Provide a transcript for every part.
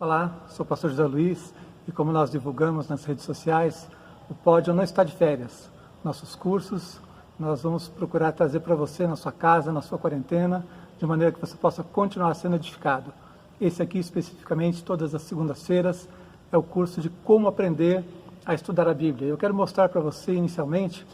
Olá, sou o pastor José Luiz e como nós divulgamos nas redes sociais, o Pódio não está de férias. Nossos cursos nós vamos procurar trazer para você na sua casa, na sua quarentena, de maneira que você possa continuar sendo edificado. Esse aqui especificamente, todas as segundas-feiras, é o curso de como aprender a estudar a Bíblia. Eu quero mostrar para você inicialmente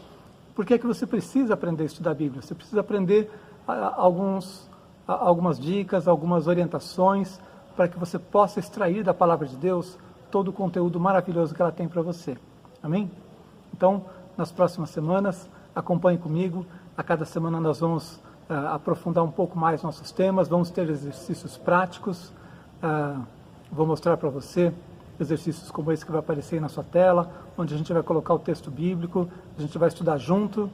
por que é que você precisa aprender a estudar a Bíblia. Você precisa aprender algumas dicas, algumas orientações, para que você possa extrair da Palavra de Deus todo o conteúdo maravilhoso que ela tem para você. Amém? Então, nas próximas semanas, acompanhe comigo. A cada semana nós vamos aprofundar um pouco mais nossos temas, vamos ter exercícios práticos. Vou mostrar para você exercícios como esse que vai aparecer aí na sua tela, onde a gente vai colocar o texto bíblico, a gente vai estudar junto,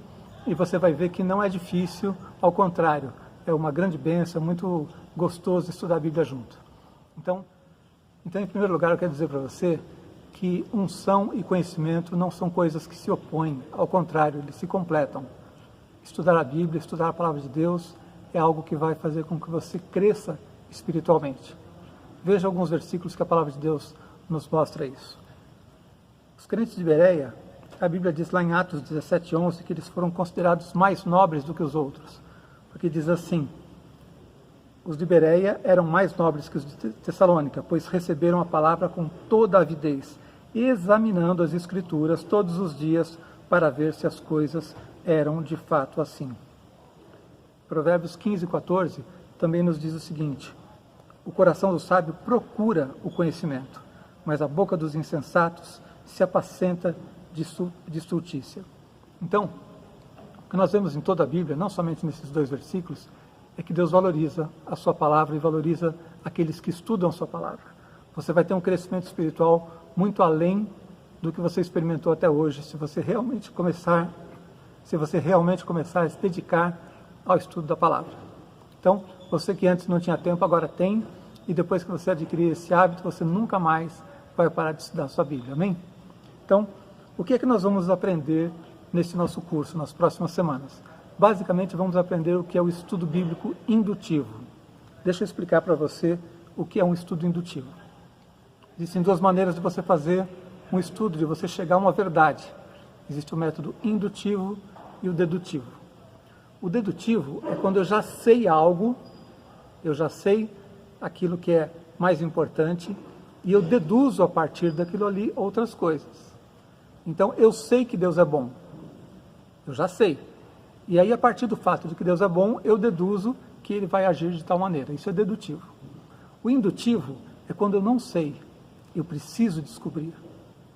e você vai ver que não é difícil, ao contrário, é uma grande bênção, é muito gostoso estudar a Bíblia junto. Então, em primeiro lugar, eu quero dizer para você que unção e conhecimento não são coisas que se opõem, ao contrário, eles se completam. Estudar a Bíblia, estudar a Palavra de Deus é algo que vai fazer com que você cresça espiritualmente. Veja alguns versículos que a Palavra de Deus nos mostra isso. Os crentes de Bereia, a Bíblia diz lá em Atos 17:11 que eles foram considerados mais nobres do que os outros, porque diz assim: os de Bereia eram mais nobres que os de Tessalônica, pois receberam a palavra com toda a avidez, examinando as Escrituras todos os dias para ver se as coisas eram de fato assim. Provérbios 15:14 também nos diz o seguinte: o coração do sábio procura o conhecimento, mas a boca dos insensatos se apacenta de estultícia. Então, o que nós vemos em toda a Bíblia, não somente nesses dois versículos, é que Deus valoriza a sua palavra e valoriza aqueles que estudam a sua palavra. Você vai ter um crescimento espiritual muito além do que você experimentou até hoje, se você realmente começar a se dedicar ao estudo da palavra. Então, você que antes não tinha tempo, agora tem, e depois que você adquirir esse hábito, você nunca mais vai parar de estudar a sua Bíblia. Amém? Então, o que é que nós vamos aprender nesse nosso curso, nas próximas semanas? Basicamente, vamos aprender o que é o estudo bíblico indutivo. Deixa eu explicar para você o que é um estudo indutivo. Existem duas maneiras de você fazer um estudo, de você chegar a uma verdade. Existe o método indutivo e o dedutivo. O dedutivo é quando eu já sei algo, eu já sei aquilo que é mais importante, e eu deduzo a partir daquilo ali outras coisas. Então, eu sei que Deus é bom. Eu já sei. E aí, a partir do fato de que Deus é bom, eu deduzo que Ele vai agir de tal maneira. Isso é dedutivo. O indutivo é quando eu não sei, eu preciso descobrir.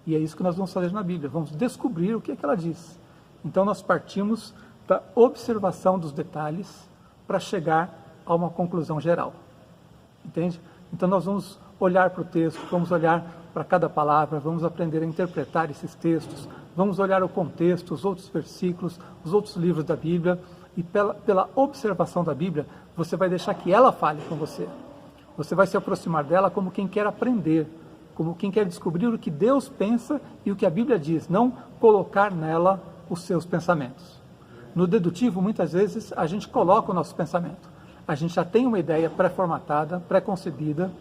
E é isso que nós vamos fazer na Bíblia. Vamos descobrir o que é que ela diz. Então, nós partimos da observação dos detalhes para chegar a uma conclusão geral. Entende? Então, nós vamos olhar para o texto, vamos olhar para cada palavra, vamos aprender a interpretar esses textos, vamos olhar o contexto, os outros versículos, os outros livros da Bíblia, e pela observação da Bíblia, você vai deixar que ela fale com você. Você vai se aproximar dela como quem quer aprender, como quem quer descobrir o que Deus pensa e o que a Bíblia diz, não colocar nela os seus pensamentos. No dedutivo, muitas vezes, a gente coloca o nosso pensamento. A gente já tem uma ideia pré-formatada, pré-concebida,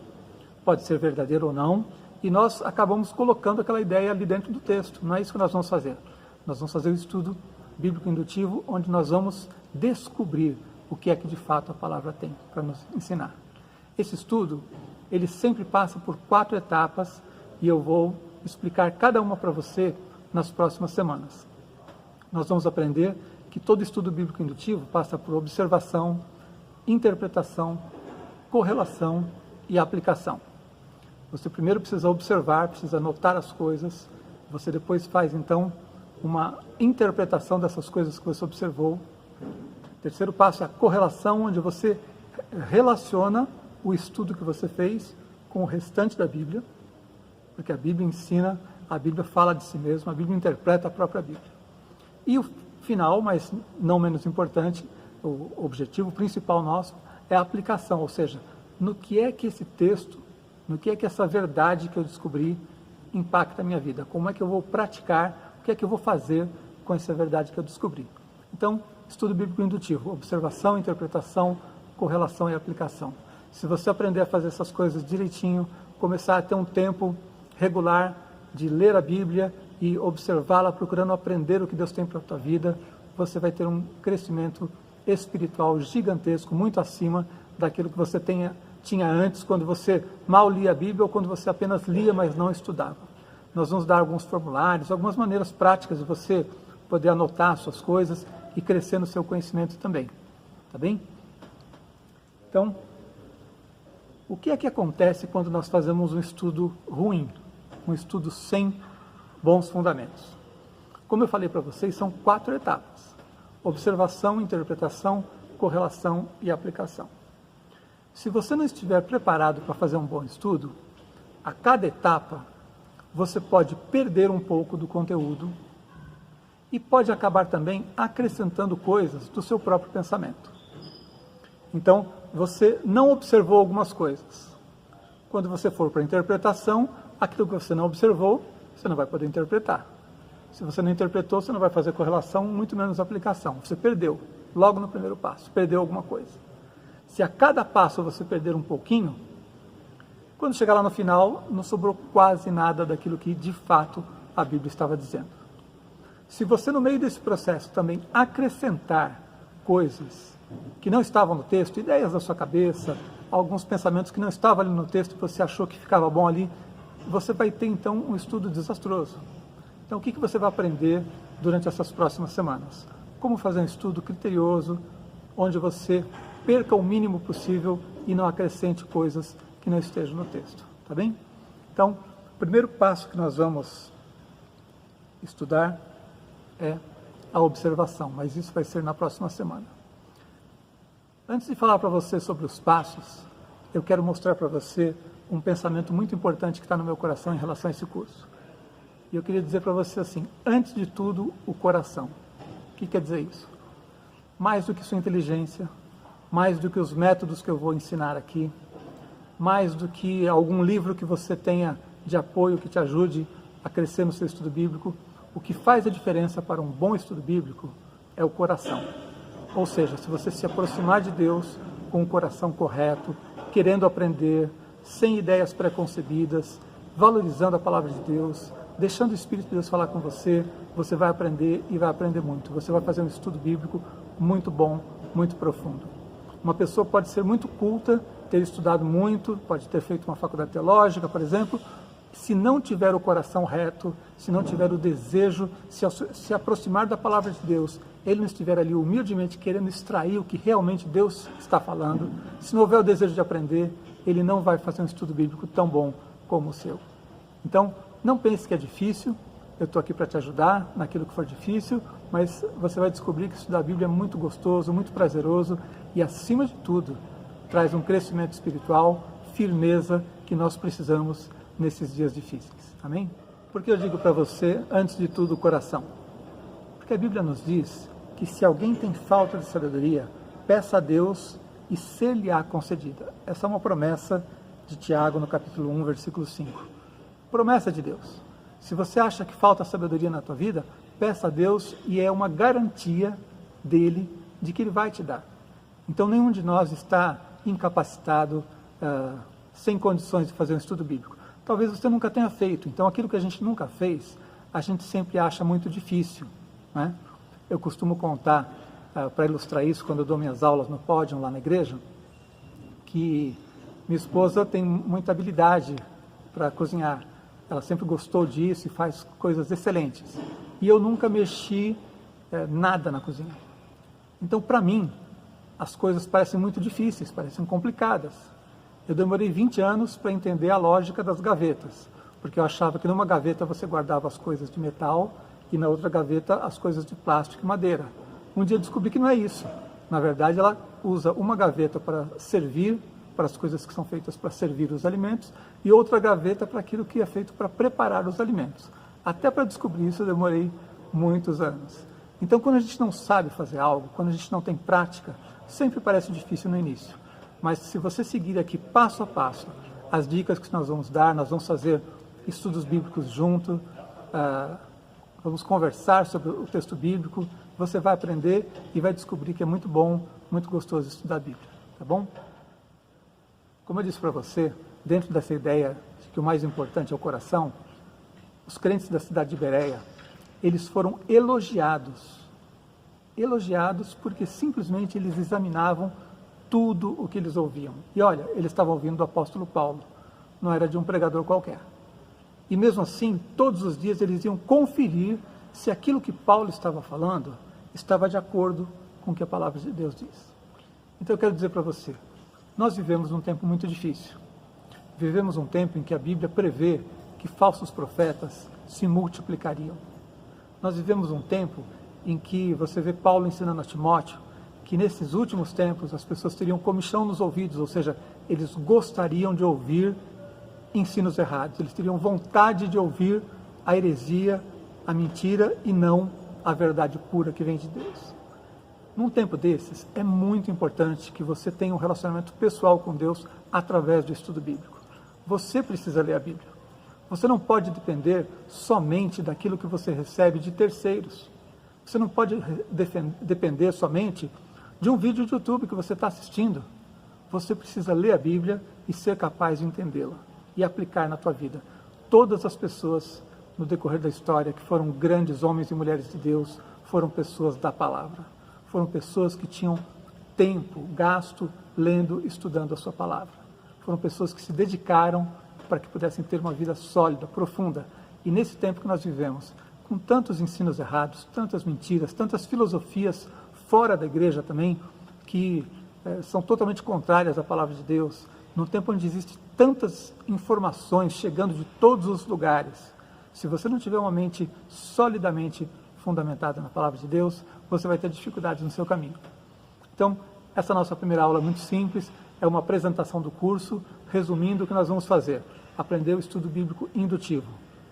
pode ser verdadeira ou não, e nós acabamos colocando aquela ideia ali dentro do texto. Não é isso que nós vamos fazer. Nós vamos fazer o estudo bíblico indutivo, onde nós vamos descobrir o que é que de fato a palavra tem para nos ensinar. Esse estudo, ele sempre passa por 4 etapas, e eu vou explicar cada uma para você nas próximas semanas. Nós vamos aprender que todo estudo bíblico indutivo passa por observação, interpretação, correlação e aplicação. Você primeiro precisa observar, precisa notar as coisas, você depois faz então uma interpretação dessas coisas que você observou. O terceiro passo é a correlação, onde você relaciona o estudo que você fez com o restante da Bíblia, porque a Bíblia ensina, a Bíblia fala de si mesma, a Bíblia interpreta a própria Bíblia. E o final, mas não menos importante, o objetivo principal nosso é a aplicação, ou seja, no que é que esse texto, no que é que essa verdade que eu descobri impacta a minha vida, como é que eu vou praticar, o que é que eu vou fazer com essa verdade que eu descobri. Então, estudo bíblico indutivo, observação, interpretação, correlação e aplicação. Se você aprender a fazer essas coisas direitinho, começar a ter um tempo regular de ler a Bíblia e observá-la, procurando aprender o que Deus tem para a tua vida, você vai ter um crescimento espiritual gigantesco, muito acima daquilo que você tinha antes, quando você mal lia a Bíblia ou quando você apenas lia, mas não estudava. Nós vamos dar alguns formulários, algumas maneiras práticas de você poder anotar suas coisas e crescer no seu conhecimento também. Tá bem? Então, o que é que acontece quando nós fazemos um estudo ruim, um estudo sem bons fundamentos? Como eu falei para vocês, são 4 etapas: observação, interpretação, correlação e aplicação. Se você não estiver preparado para fazer um bom estudo, a cada etapa você pode perder um pouco do conteúdo e pode acabar também acrescentando coisas do seu próprio pensamento. Então, você não observou algumas coisas. Quando você for para a interpretação, aquilo que você não observou, você não vai poder interpretar. Se você não interpretou, você não vai fazer correlação, muito menos aplicação. Você perdeu, logo no primeiro passo, perdeu alguma coisa. Se a cada passo você perder um pouquinho, quando chegar lá no final, não sobrou quase nada daquilo que de fato a Bíblia estava dizendo. Se você no meio desse processo também acrescentar coisas que não estavam no texto, ideias da sua cabeça, alguns pensamentos que não estavam ali no texto e você achou que ficava bom ali, você vai ter então um estudo desastroso. Então o que você vai aprender durante essas próximas semanas? Como fazer um estudo criterioso, onde você perca o mínimo possível e não acrescente coisas que não estejam no texto, tá bem? Então, o primeiro passo que nós vamos estudar é a observação, mas isso vai ser na próxima semana. Antes de falar para você sobre os passos, eu quero mostrar para você um pensamento muito importante que está no meu coração em relação a esse curso. E eu queria dizer para você assim, antes de tudo, o coração. O que quer dizer isso? Mais do que sua inteligência, mais do que os métodos que eu vou ensinar aqui, mais do que algum livro que você tenha de apoio que te ajude a crescer no seu estudo bíblico, o que faz a diferença para um bom estudo bíblico é o coração. Ou seja, se você se aproximar de Deus com o coração correto, querendo aprender, sem ideias preconcebidas, valorizando a palavra de Deus, deixando o Espírito de Deus falar com você, você vai aprender e vai aprender muito. Você vai fazer um estudo bíblico muito bom, muito profundo. Uma pessoa pode ser muito culta, ter estudado muito, pode ter feito uma faculdade teológica, por exemplo, se não tiver o coração reto, se não tiver o desejo, se aproximar da palavra de Deus, ele não estiver ali humildemente querendo extrair o que realmente Deus está falando, se não houver o desejo de aprender, ele não vai fazer um estudo bíblico tão bom como o seu. Então, não pense que é difícil, eu estou aqui para te ajudar naquilo que for difícil, mas você vai descobrir que estudar a Bíblia é muito gostoso, muito prazeroso e, acima de tudo, traz um crescimento espiritual, firmeza que nós precisamos nesses dias difíceis. Amém? Por que eu digo para você, antes de tudo, o coração? Porque a Bíblia nos diz que se alguém tem falta de sabedoria, peça a Deus e ser-lhe-á concedida. Essa é uma promessa de Tiago no capítulo 1, versículo 5. Promessa de Deus. Se você acha que falta sabedoria na tua vida, peça a Deus e é uma garantia dele de que ele vai te dar. Então nenhum de nós está incapacitado, sem condições de fazer um estudo bíblico. Talvez você nunca tenha feito, então aquilo que a gente nunca fez, a gente sempre acha muito difícil, né? Eu costumo contar, para ilustrar isso, quando eu dou minhas aulas no pódio lá na igreja, que minha esposa tem muita habilidade para cozinhar. Ela sempre gostou disso e faz coisas excelentes. E eu nunca mexi nada na cozinha. Então, para mim, as coisas parecem muito difíceis, parecem complicadas. Eu demorei 20 anos para entender a lógica das gavetas, porque eu achava que numa gaveta você guardava as coisas de metal e na outra gaveta as coisas de plástico e madeira. Um dia eu descobri que não é isso. Na verdade, ela usa uma gaveta para servir, para as coisas que são feitas para servir os alimentos, e outra gaveta para aquilo que é feito para preparar os alimentos. Até para descobrir isso eu demorei muitos anos. Então, quando a gente não sabe fazer algo, quando a gente não tem prática, sempre parece difícil no início. Mas se você seguir aqui passo a passo as dicas que nós vamos dar, nós vamos fazer estudos bíblicos juntos, vamos conversar sobre o texto bíblico, você vai aprender e vai descobrir que é muito bom, muito gostoso estudar a Bíblia, tá bom? Como eu disse para você, dentro dessa ideia que o mais importante é o coração, os crentes da cidade de Bereia, eles foram elogiados porque simplesmente eles examinavam tudo o que eles ouviam. E olha, eles estavam ouvindo do apóstolo Paulo, não era de um pregador qualquer. E mesmo assim, todos os dias eles iam conferir se aquilo que Paulo estava falando estava de acordo com o que a palavra de Deus diz. Então eu quero dizer para você, nós vivemos um tempo muito difícil. Vivemos um tempo em que a Bíblia prevê que falsos profetas se multiplicariam. Nós vivemos um tempo em que você vê Paulo ensinando a Timóteo que nesses últimos tempos as pessoas teriam comichão nos ouvidos, ou seja, eles gostariam de ouvir ensinos errados, eles teriam vontade de ouvir a heresia, a mentira e não a verdade pura que vem de Deus. Num tempo desses, é muito importante que você tenha um relacionamento pessoal com Deus através do estudo bíblico. Você precisa ler a Bíblia. Você não pode depender somente daquilo que você recebe de terceiros. Você não pode depender somente de um vídeo de YouTube que você está assistindo. Você precisa ler a Bíblia e ser capaz de entendê-la e aplicar na tua vida. Todas as pessoas no decorrer da história que foram grandes homens e mulheres de Deus foram pessoas da palavra. Foram pessoas que tinham tempo gasto lendo, estudando a sua palavra. Foram pessoas que se dedicaram para que pudessem ter uma vida sólida, profunda. E nesse tempo que nós vivemos, com tantos ensinos errados, tantas mentiras, tantas filosofias fora da igreja também, que são totalmente contrárias à palavra de Deus, num tempo onde existem tantas informações chegando de todos os lugares, se você não tiver uma mente solidamente fundamentada na palavra de Deus, você vai ter dificuldades no seu caminho. Então, essa nossa primeira aula é muito simples, é uma apresentação do curso, resumindo o que nós vamos fazer. Aprender o estudo bíblico indutivo,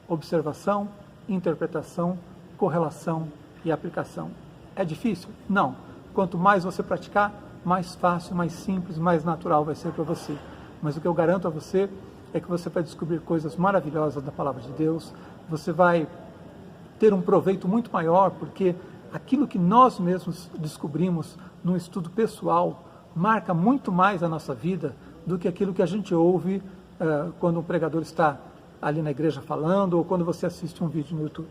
observação, interpretação, correlação e aplicação. É difícil? Não. Quanto mais você praticar, mais fácil, mais simples, mais natural vai ser para você. Mas o que eu garanto a você é que você vai descobrir coisas maravilhosas da palavra de Deus, você vai ter um proveito muito maior, porque aquilo que nós mesmos descobrimos num estudo pessoal marca muito mais a nossa vida do que aquilo que a gente ouve quando um pregador está ali na igreja falando ou quando você assiste um vídeo no YouTube.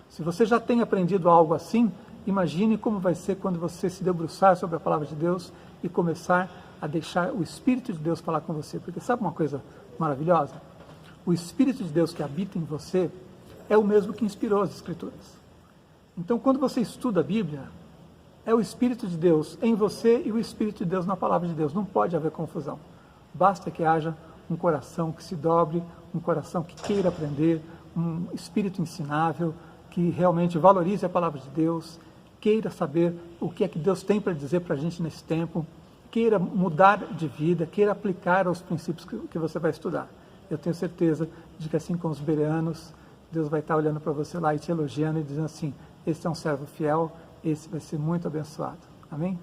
Se você já tem aprendido algo assim, imagine como vai ser quando você se debruçar sobre a palavra de Deus e começar a deixar o Espírito de Deus falar com você. Porque sabe uma coisa maravilhosa? O Espírito de Deus que habita em você é o mesmo que inspirou as Escrituras. Então, quando você estuda a Bíblia, é o Espírito de Deus em você e o Espírito de Deus na palavra de Deus. Não pode haver confusão. Basta que haja um coração que se dobre, um coração que queira aprender, um espírito ensinável, que realmente valorize a palavra de Deus, queira saber o que é que Deus tem para dizer para a gente nesse tempo, queira mudar de vida, queira aplicar os princípios que você vai estudar. Eu tenho certeza de que assim como os bereanos, Deus vai estar olhando para você lá e te elogiando e dizendo assim, esse é um servo fiel, esse vai ser muito abençoado. Amém?